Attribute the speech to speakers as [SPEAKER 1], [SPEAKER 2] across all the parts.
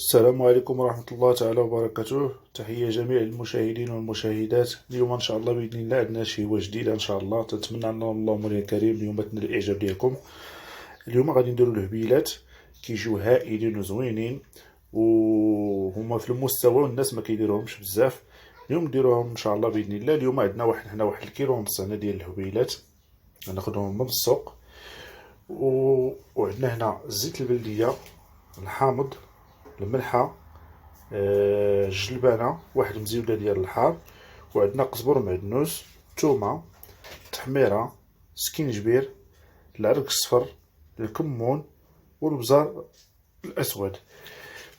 [SPEAKER 1] السلام عليكم ورحمة الله تعالى وبركاته. تحية جميع المشاهدين والمشاهدات. اليوم إن شاء الله بإذن الله عندنا شي هواية جديدة إن شاء الله. تنتمنى أن الله مولي كريم اليوم تنال الإعجاب ديالكم. اليوم غادي نديرو الهبيلات كيجيو هائلين وزوينين وهما في المستوى والناس ما كيديروهمش بزاف. اليوم نديروهم إن شاء الله بإذن الله. اليوم عندنا واحد الكيلو ونص هنا ديال الهبيلات غناخدهم من السوق وعندنا هنا الزيت البلدية، الحامض، الملحه، الجلبانه، واحد مزيوده ديال الحار، وعندنا قزبر معدنوس، الثومه، التحميره، سكينجبير، العرق الصفر، الكمون والبزار الاسود.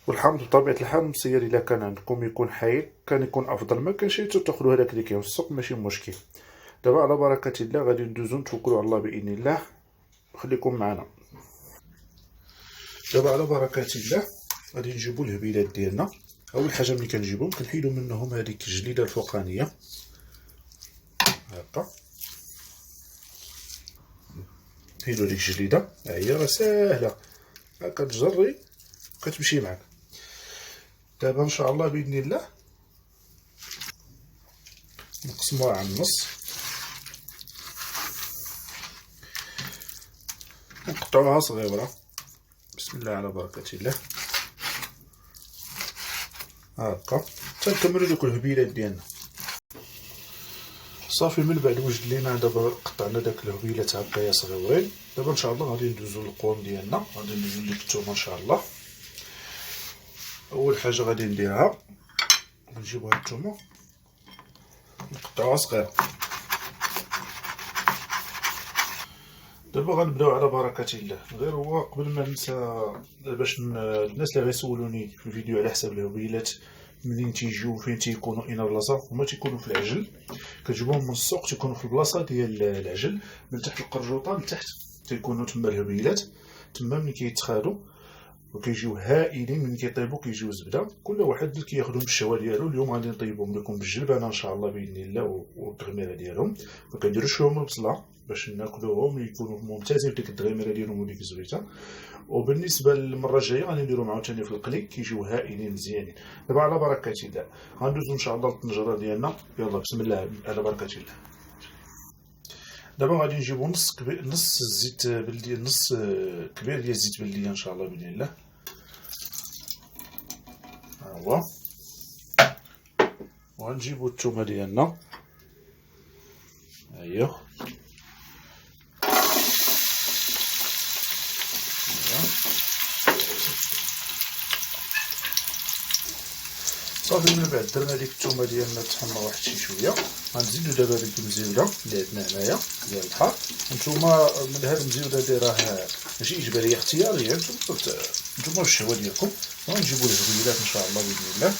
[SPEAKER 1] والحامض بطبيعه الحال مسير الا كان عندكم يكون حايل كان يكون افضل، ما كانش تاخذوا هذاك اللي كاين في السوق ماشي مشكل. دابا على بركه الله غادي ندوزو نتوكلوا على الله باذن الله. خليكم معنا. دابا على بركه الله غادي نجيبو الهبيلات ديالنا. اول حاجه ملي كنجيبهم كنحيدو منهم هذيك الجليده الفوقانيه هكا، نحيدو ديك الجليده. ها هي راه ساهله، هكا تجري كتمشي معاك. دابا ان شاء الله باذن الله نقسموها على النص ونقطعوها صغيره. بسم الله على بركه الله هكا تنكملو دوك الهبيلات ديالنا. صافي من بعد وجد لينا دابا قطعنا داك الهبيلات هكايا صغيورين. دابا ان شاء الله غادي ندوزو للقوام ديالنا. غادي ندوزو لديك الثومه ان شاء الله. اول حاجه غادي نديرها نجيبو هاد الثومه نقطعوها صغيره. دابا غنبداو على بركه الله. غير هو قبل ما ننسى باش الناس اللي غيسولوني في الفيديو على حساب الهبيلات منين تيجيو فين تيكونوا اين البلاصه، هما تيكونوا في العجل. كتجيبوهم من السوق تيكونوا في البلاصه ديال العجل من تحت القرجوطه لتحت تيكونوا تما الهبيلات. تما ملي كيتخادوا وكيجيو هائلين، ملي كيطيبوا كيجيو زبده. كل واحد كياخذهم بالشوا ديالو. اليوم غادي نطيبهم لكم بالجلبانه ان شاء الله باذن الله والتغميره ديالهم. ما كنديروش لهم البصله باش ناكلوهم يكونوا ممتازين بديك التغميره ديالهم وديك الزويته. وبالنسبه للمره الجايه غادي نديرهم عاوتاني في القلي كيجيو هائلين مزيانين. دابا على بركه الله غندوزو ان شاء الله للطنجره ديالنا. يلا بسم الله على بركه الله. دابا غادي نجيبو نص الزيت بلدي، نص كبير ديال الزيت بلديه ان شاء الله باذن الله. ها هو. وغنجيبو الثومه ديالنا. ها هي. صافي من بعد درنا ديك الثومه ديالنا تحمر واحد شي شويه. غنزيدو دابا ديك المزيوده اللي عندنا هنايا ديال البحر. نتوما من هاد المزيوده دي راه ماشي اجباريه، اختياريه، نتوما والشهوه ديالكم. غنجيبو الهبيلات ان شاء الله باذن الله.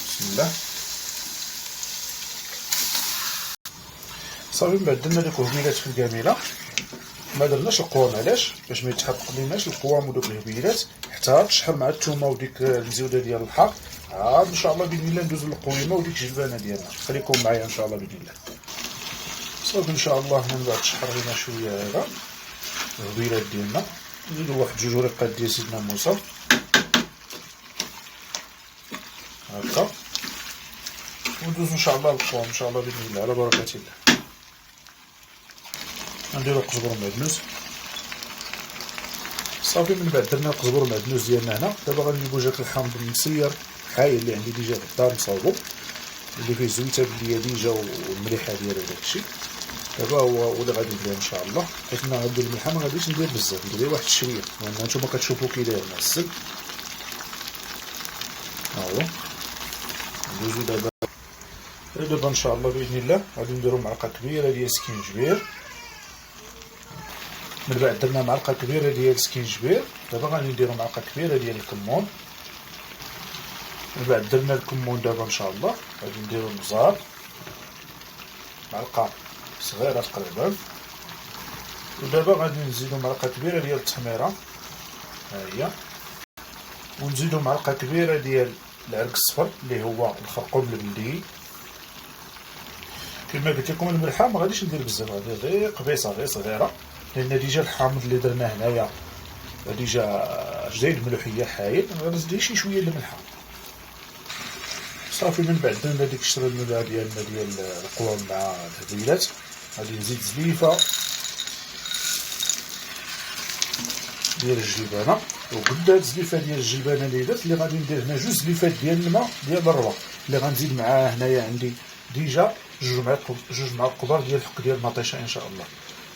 [SPEAKER 1] بسم الله. صافي من بعد درنا ديك الهبيلات في الكاميله. ما درناش القوام، علاش؟ باش ما يتحرق ليناش القوام ودوك الهبيلات حتى تشحر مع الثومه وديك المزيوده ديال البحر. عاد ان شاء الله باذن الله ندوزو للقويمه وديك الجلبانه ديالنا. خليكم معايا ان شاء الله باذن الله. صافي ان شاء الله من بعد تشحر لينا شويه هذا الهبيلات ديالنا. نزيدو واحد جوج وريقات ديال سيدنا موسى هكا وندوزو ان شاء الله للقوام ان شاء الله باذن الله على بركه الله. نديرو قزبر معدنوس. صافي من بعد درنا القزبر والمعدنوس ديالنا هنا. دابا غنجيبو جاك الحامض المسير حايل اللي عندي ديجا في الدار مصاوبو، اللي فيه الزويته بلديه ديجا والمليحه ديالو وداكشي. دابا هو اللي غادي ندير ان شاء الله. حيت انا غندير الملحه ما غاديش ندير بزاف، ندير واحد شويه لان نتوما كتشوفوا كي داير معسل. ها هو. ندوزو دابا ان شاء الله باذن الله غادي نديرو معلقه كبيره ديال سكينجبير. من بعد درنا معلقه كبيره ديال السكينجبير. دابا غادي نديرو معلقه كبيره ديال الكمون. من بعد درنا الكمون. دابا ان شاء الله غادي نديرو البزار معلقه صغيره تقريبا. ودابا غادي نزيدو معلقه كبيره ديال التحميره. ها هي. ونزيدو معلقه كبيره ديال العرق الصفر اللي هو الخرقوم البلدي. كما قلت لكم الملحه ما غاديش ندير بزاف، غادي غير قبيصه غير صغيره لان ديجا الحامض اللي درناه هنايا ديجا جديد ملوحيه حايل، غنزيد شي شويه الملحه صافي. من بعد درنا ديك الشريمه ديالنا ديال القوام مع الهبيلات، غادي نزيد زليفه ديال الجلبانه، وقد هاد الزليفه ديال الجلبانه اللي درت اللي غادي ندير هنا جوج زليفات ديال الماء ديال الروا اللي غنزيد معاه هنايا عندي ديجا جوج معالق كبار ديال الحك ديال المطيشه ان شاء الله.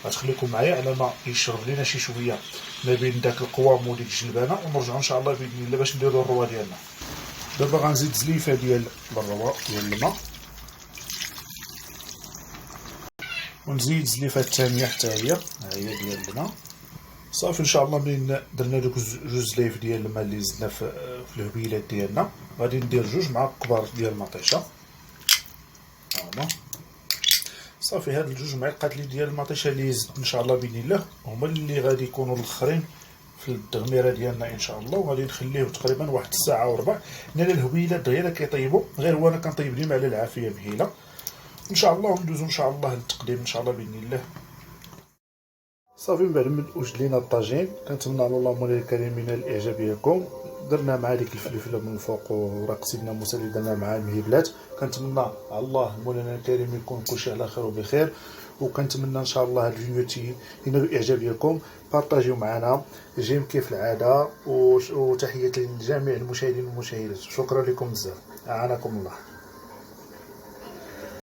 [SPEAKER 1] غتخليكم معايا على ما يشرب لينا شي شويه ما بين داك القوام وديك الجلبانه، ونرجعوا ان شاء الله باذن الله باش نديروا الروا ديالنا. دابا غنزيد زليفه ديال الروا ديال الماء، ونزيد زليفه الثانيه حتى هي ها هي ديال الماء صافي. ان شاء الله ملي درنا دوك جوج زلايف ديال الماء اللي زدنا في الهبيلات ديالنا، غادي ندير جوج معالق كبار ديال المطيشه هما صافي. هاد الجوج معالق اللي ديال المطيشه اللي زدت ان شاء الله باذن الله هما اللي غادي يكونوا الاخرين في التغميره ديالنا ان شاء الله، وغادي نخليه تقريبا واحد الساعه وربع لان الهبيلات دغيا كيطيبوا، غير هو انا كنطيب ديما على العافيه مهيله ان شاء الله. وندوزو ان شاء الله للتقديم ان شاء الله باذن الله. صافي من بعد ما وجد لينا الطاجين، كنتمنى من الله مولاي الكريم ينال الاعجاب ديالكم. درنا مع ديك الفلفله من الفوق وراق سيدنا موسى اللي درنا مع المهبلات. كنتمنى على الله مولانا الكريم يكون كلشي على خير وبخير، وكنتمنى ان شاء الله هاد الفيديو ينال الاعجاب ديالكم. بارطاجيو معنا جيم كيف العاده، وتحياتي لجميع المشاهدين والمشاهدات. شكرا لكم بزاف، اعانكم الله.